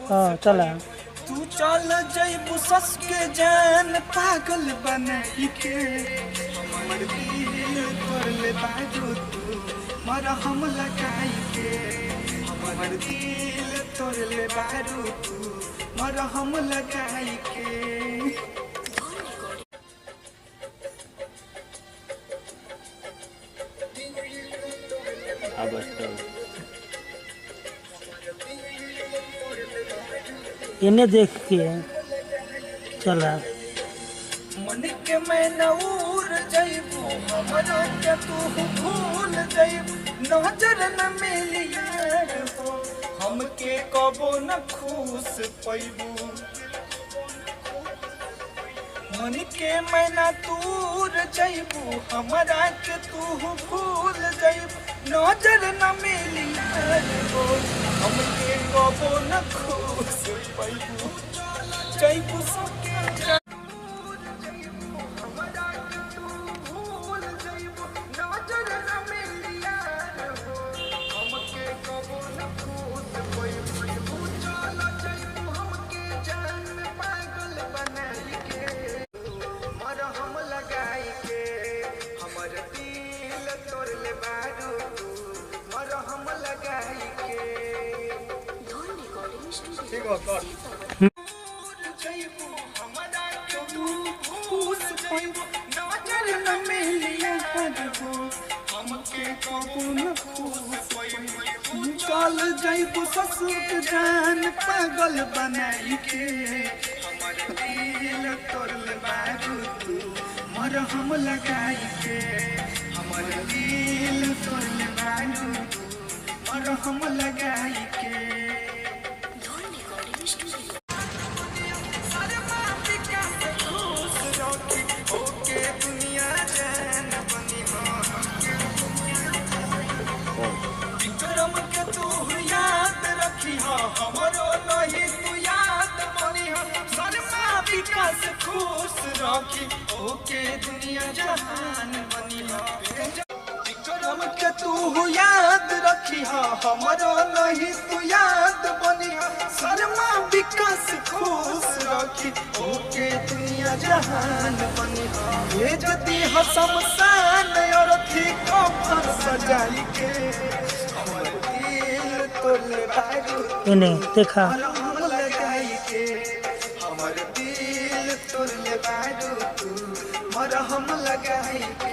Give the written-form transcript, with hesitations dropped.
हाँ चला। तू चल जइबू सस के जान पागल बनाई के हमर दिल तोड़ ले बाजू तू मरहम लगाई के हमर दिल तोड़ ले बाजू तू मरहम लगाई के। इन्हें देख के चला। मन के मैं नूर जइबू हमरा के तू भूल जइबू नजर न मिलिया हो हमके कबो न खुश पैबू। मन के मैं न दूर जइबू हमरा के तू भूल जइबू नजर न मिलिया हो हमके कबो न खुश पैबू। जइबू सबके चल जइबू ससुर जान पागल बनाई के हमर दिल तोड़ले बारू तू मरहम लगाई के हमर दिल तोड़ले बारू तू मरहम लगाई के। हमरो नहीं तू याद बनी शर्मा विकास खुश रखी ओके दुनिया जहान बनी विक्रम के तू याद रखी हमरो नहीं तू याद बनी शर्मा विकास खुश रखी ओके दुनिया जहान बनी ये जति शमशान और थी कफन सजाई के हमर दिल तोड़ले बारू इन्हें देखा। हमर दिल तोड़ले बारू तू मरहम लगाई के।